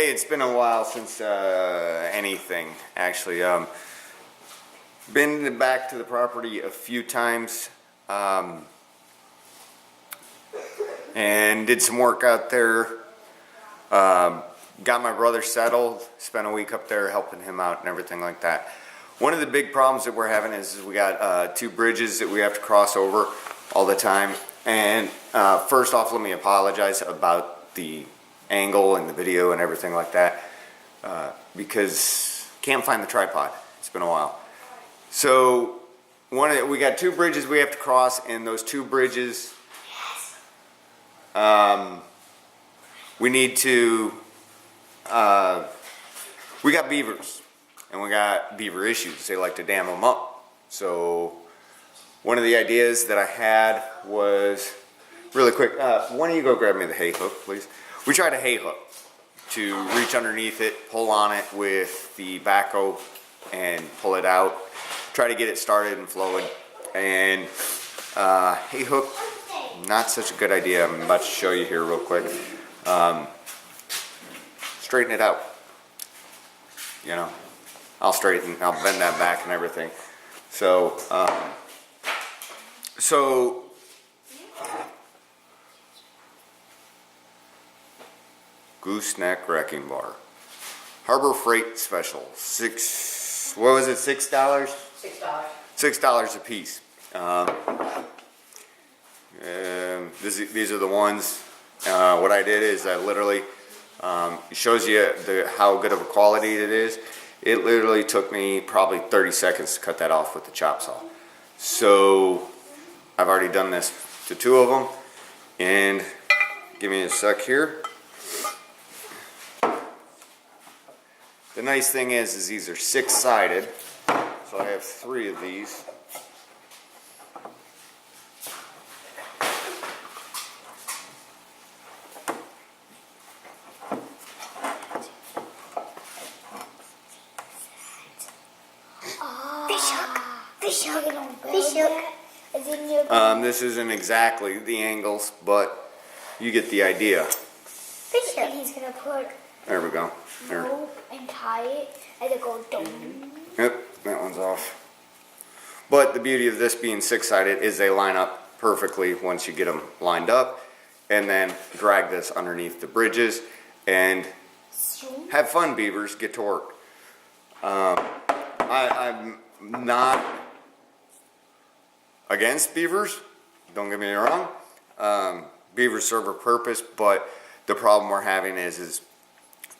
Hey, it's been a while since anything, actually. Been back to the property a few times and did some work out there. Got my brother settled, spent a week up there helping him out and everything like that. One of the big problems that we're having is we got two bridges that we have to cross over all the time. And first off, let me apologize about the angle and the video and everything like that, because can't find the tripod. It's been a while. So we got two bridges we have to cross, and those two bridges, we need to, we got beavers and we got beaver issues. They like to dam them up. So one of the ideas that I had was, really quick, why don't you go grab me the hay hook, please? We tried a hay hook to reach underneath it, pull on it with the backhoe and pull it out, try to get it started and flowing. And hay hook, not such a good idea. I'm about to show you here real quick. Straighten it out. You know, I'll bend that back and everything. So, gooseneck wrecking bar, Harbor Freight special, what was it, $6? $6 a piece. These are the ones. What I did is I literally, it shows you how good of a quality it is. It literally took me probably 30 seconds to cut that off with the chop saw. So I've already done this to two of them, and give me a sec here. The nice thing is these are six-sided, so I have three of these. This isn't exactly the angles, but you get the idea. And he's gonna put there we go. There. Rope and tie it, and it goes dong. Yep, that one's off. But the beauty of this being six-sided is they line up perfectly once you get them lined up, and then drag this underneath the bridges and have fun, beavers. Get to work. I'm not against beavers, don't get me wrong. Beavers serve a purpose, but the problem we're having is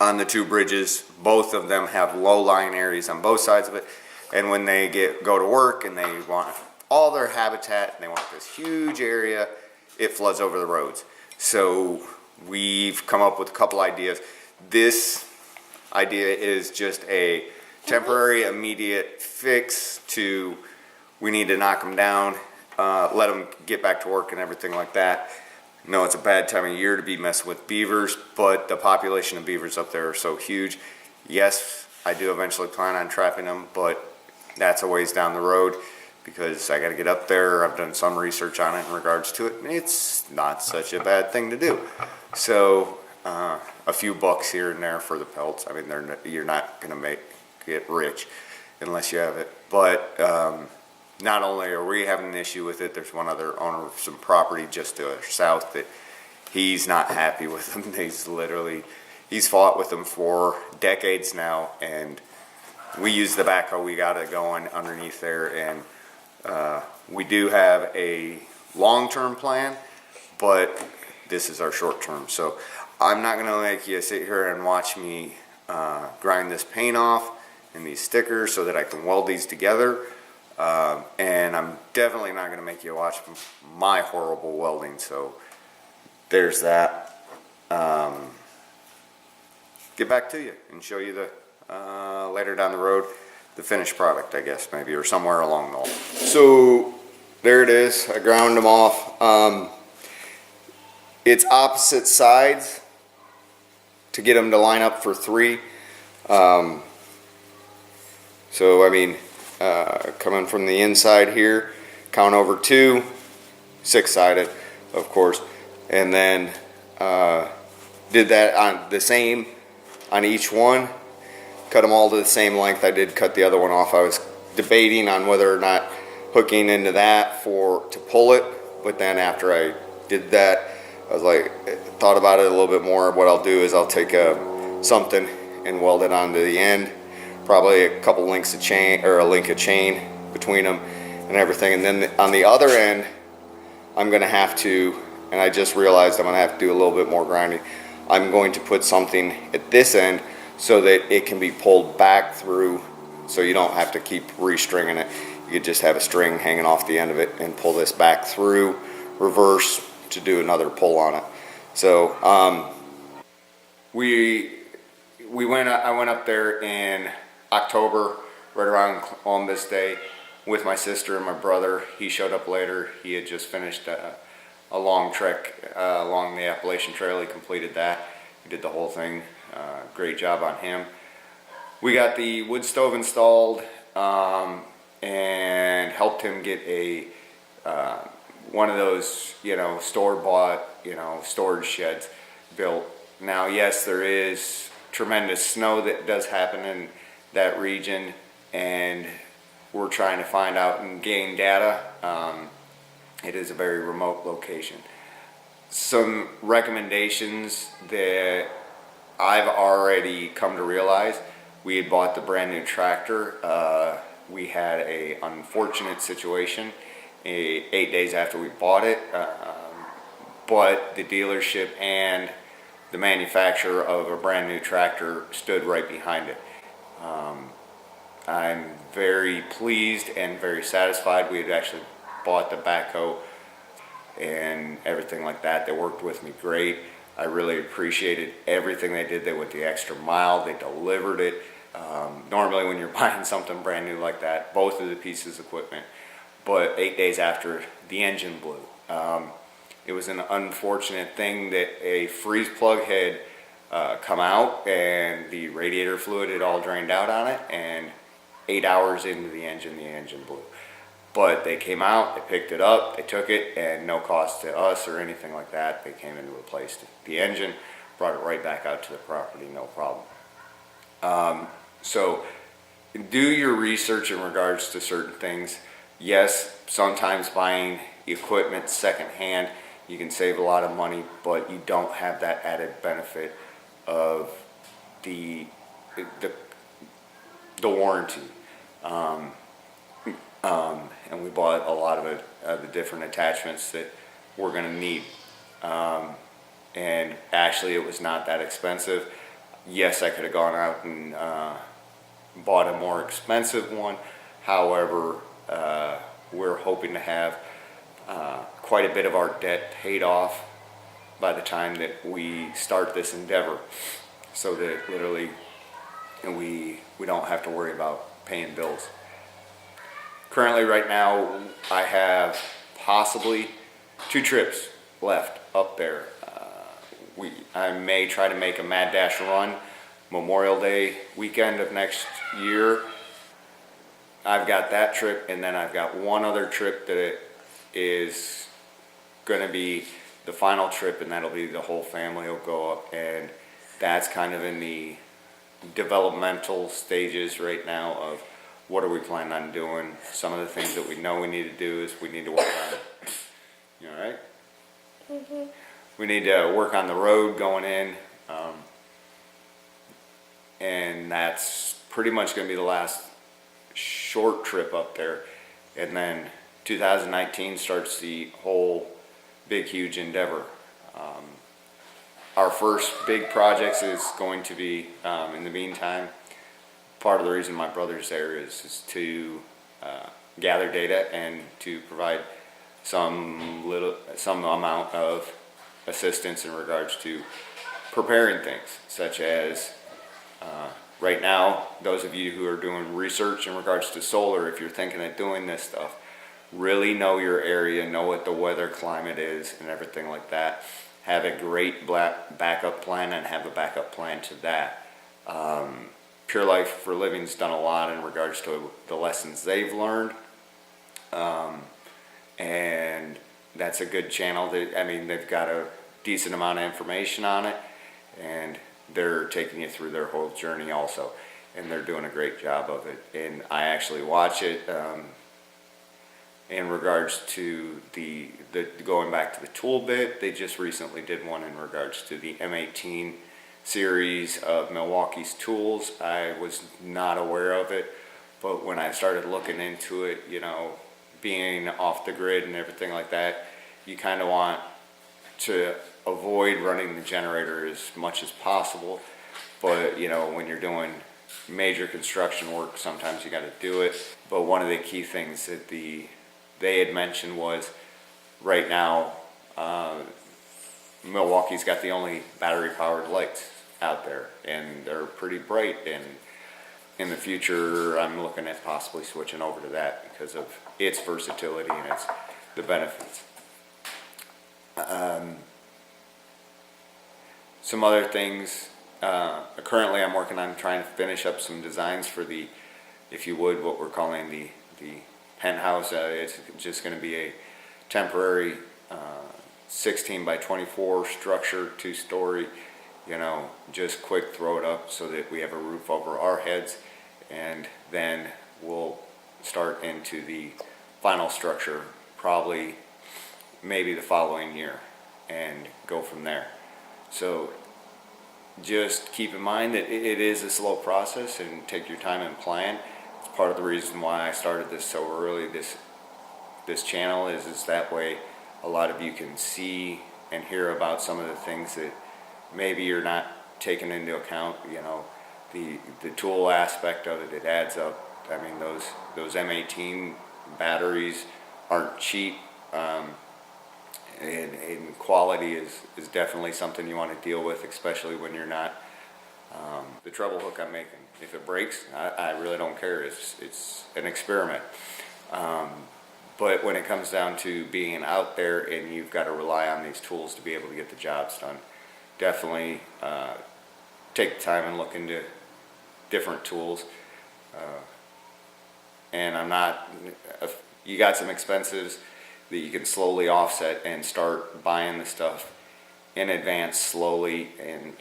on the two bridges, both of them have low-lying areas on both sides of it, and when they go to work and they want all their habitat and they want this huge area, it floods over the roads. So we've come up with a couple ideas. This idea is just a temporary, immediate fix to, we need to knock them down, let them get back to work and everything like that. No, it's a bad time of year to be messing with beavers, but the population of beavers up there are so huge. Yes, I do eventually plan on trapping them, but that's a ways down the road because I got to get up there. I've done some research on it in regards to it, and it's not such a bad thing to do. So a few bucks here and there for the pelts. I mean, you're not going to get rich unless you have it. But not only are we having an issue with it, there's one other owner of some property just to our south that he's not happy with them. He's fought with them for decades now, and we use the backhoe we got it going underneath there, and we do have a long-term plan, but this is our short-term. So I'm not gonna make you sit here and watch me grind this paint off and these stickers so that I can weld these together. And I'm definitely not going to make you watch my horrible welding, so there's that. Get back to you and show you the later down the road the finished product, I guess, maybe, or somewhere along the line. So there it is. I ground them off. It's opposite sides to get them to line up for three. So I mean, coming from the inside here, count over two, six-sided, of course, and then did that on the same on each one, cut them all to the same length. I did cut the other one off. I was debating on whether or not hooking into that to pull it, but then after I did that, I was like, thought about it a little bit more. What I'll do is I'll take something and weld it onto the end, probably a couple links of chain or a link of chain between them and everything. And then on the other end, I'm gonna have to, and I just realized I'm gonna have to do a little bit more grinding. I'm going to put something at this end so that it can be pulled back through, so you don't have to keep restringing it. You could just have a string hanging off the end of it and pull this back through, reverse to do another pull on it. So I went up there in October, right around Columbus Day, with my sister and my brother. He showed up later. He had just finished a long trek along the Appalachian Trail. He completed that. He did the whole thing. Great job on him. We got the wood stove installed and helped him get a one of those, store-bought, storage sheds built. Now, yes, there is tremendous snow that does happen in that region, and we're trying to find out and gain data. It is a very remote location. Some recommendations that I've already come to realize: we had bought the brand new tractor. We had a unfortunate situation 8 days after we bought it, but the dealership and the manufacturer of a brand new tractor stood right behind it. I'm very pleased and very satisfied. We had actually bought the backhoe and everything like that. They worked with me great. I really appreciated everything they did. They went the extra mile. They delivered it. Normally when you're buying something brand new like that, both of the pieces of equipment, but 8 days after, the engine blew. It was an unfortunate thing that a freeze plug had come out and the radiator fluid had all drained out on it, and 8 hours into the engine blew. But they came out, they picked it up, they took it, and no cost to us or anything like that. They came in to replace the engine, brought it right back out to the property, no problem. So do your research in regards to certain things. Yes, sometimes buying equipment secondhand, you can save a lot of money, but you don't have that added benefit of the warranty. And we bought a lot of the different attachments that we're going to need. And actually, it was not that expensive. Yes, I could have gone out and bought a more expensive one. However, we're hoping to have quite a bit of our debt paid off by the time that we start this endeavor, so that literally we don't have to worry about paying bills. Currently, right now, I have possibly 2 trips left up there. I may try to make a Mad Dash run Memorial Day weekend of next year. I've got that trip, and then I've got one other trip that is going to be the final trip, and that'll be the whole family will go up, and that's kind of in the developmental stages right now of what are we planning on doing. Some of the things that we know we need to do is we need to work on it. You all right? Mm-hmm. We need to work on the road going in, and that's pretty much going to be the last short trip up there. And then 2019 starts the whole big, huge endeavor. Our first big projects is going to be, in the meantime, part of the reason my brother's there is to gather data and to provide some amount of assistance in regards to preparing things, such as right now, those of you who are doing research in regards to solar, if you're thinking of doing this stuff, really know your area, know what the weather climate is and everything like that. Have a great backup plan, and have a backup plan to that. Pure Life for Living's done a lot in regards to the lessons they've learned, and that's a good channel. They've got a decent amount of information on it, and they're taking you through their whole journey also, and they're doing a great job of it. And I actually watch it in regards to the going back to the tool bit. They just recently did one in regards to the M18 series of Milwaukee's tools. I was not aware of it, but when I started looking into it, you know, being off the grid and everything like that, you kind of want to avoid running the generator as much as possible. But you know, when you're doing major construction work, sometimes you got to do it. But one of the key things that they had mentioned was, right now Milwaukee's got the only battery powered lights out there, and they're pretty bright, and in the future I'm looking at possibly switching over to that because of its versatility and its the benefits. Some other things, currently I'm working on trying to finish up some designs for the, if you would, what we're calling the penthouse. It's just going to be a temporary 16 by 24 structure, 2-story, you know, just quick throw it up so that we have a roof over our heads, and then we'll start into the final structure probably maybe the following year and go from there. So just keep in mind that it is a slow process, and take your time and plan. It's part of the reason why I started this so early. This channel is that way a lot of you can see and hear about some of the things that maybe you're not taking into account. You know, the tool aspect of it, it adds up. I mean, those M18 batteries aren't cheap. And quality is definitely something you want to deal with, especially when you're not. The treble hook I'm making, if it breaks, I really don't care. It's an experiment. But when it comes down to being out there and you've got to rely on these tools to be able to get the jobs done, definitely take the time and look into different tools. And I'm not, you got some expenses that you can slowly offset and start buying the stuff in advance slowly and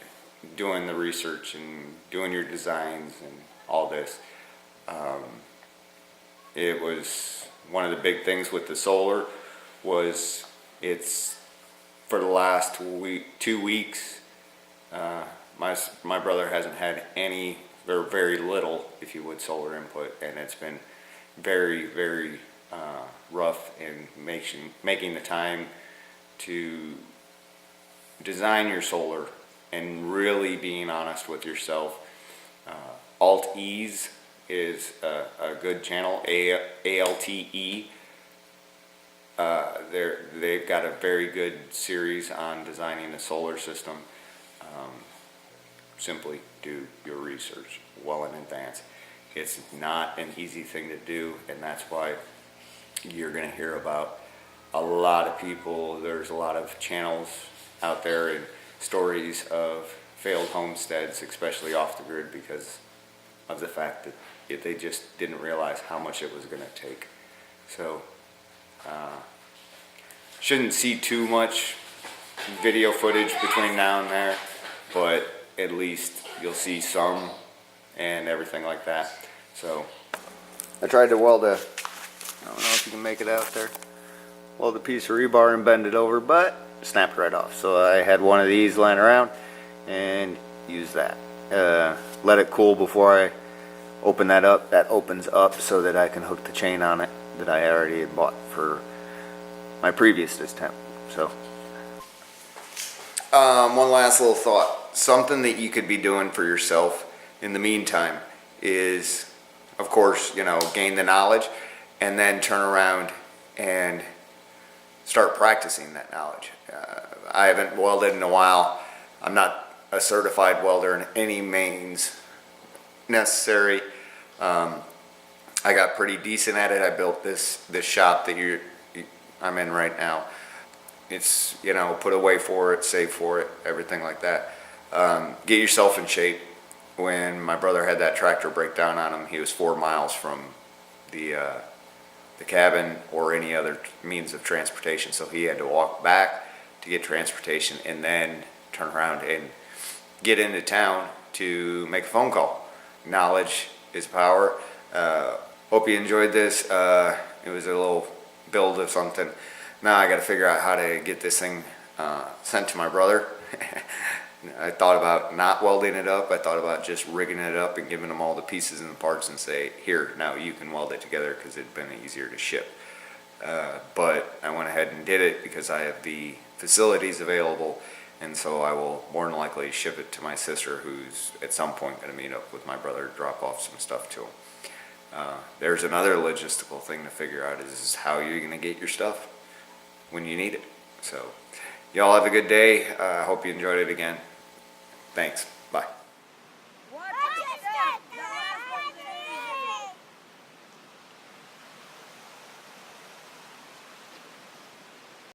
doing the research and doing your designs and all this. It was one of the big things with the solar was it's for the last 2 weeks, my brother hasn't had any or very little, if you would, solar input, and it's been very, very rough in making the time to design your solar and really being honest with yourself. Alt Ease is a good channel, ALTE. They've got a very good series on designing a solar system. Simply do your research well in advance. It's not an easy thing to do, and that's why you're going to hear about a lot of people. There's a lot of channels out there and stories of failed homesteads, especially off the grid, because of the fact that they just didn't realize how much it was going to take. So shouldn't see too much video footage between now and there, but at least you'll see some and everything like that. So I tried to weld I don't know if you can make it out there, weld a piece of rebar and bend it over, but it snapped right off. So I had one of these laying around and used that. Let it cool before I open that up. That opens up so that I can hook the chain on it that I already had bought for my previous attempt. So one last little thought. Something that you could be doing for yourself in the meantime is, of course, you know, gain the knowledge and then turn around and start practicing that knowledge. I haven't welded in a while. I'm not a certified welder in any means necessary. I got pretty decent at it. I built this shop that I'm in right now. It's, you know, put away for it, save for it, everything like that. Get yourself in shape. When my brother had that tractor break down on him, he was 4 miles from the cabin or any other means of transportation, so he had to walk back to get transportation and then turn around and get into town to make a phone call. Knowledge is power. Hope you enjoyed this. It was a little build of something. Now I got to figure out how to get this thing sent to my brother. I thought about not welding it up. I thought about just rigging it up and giving him all the pieces and the parts and say, here, now you can weld it together, because it'd been easier to ship. But I went ahead and did it because I have the facilities available, and so I will more than likely ship it to my sister, who's at some point going to meet up with my brother to drop off some stuff to him. There's another logistical thing to figure out, is how you're going to get your stuff when you need it. So y'all have a good day. I hope you enjoyed it again. Thanks.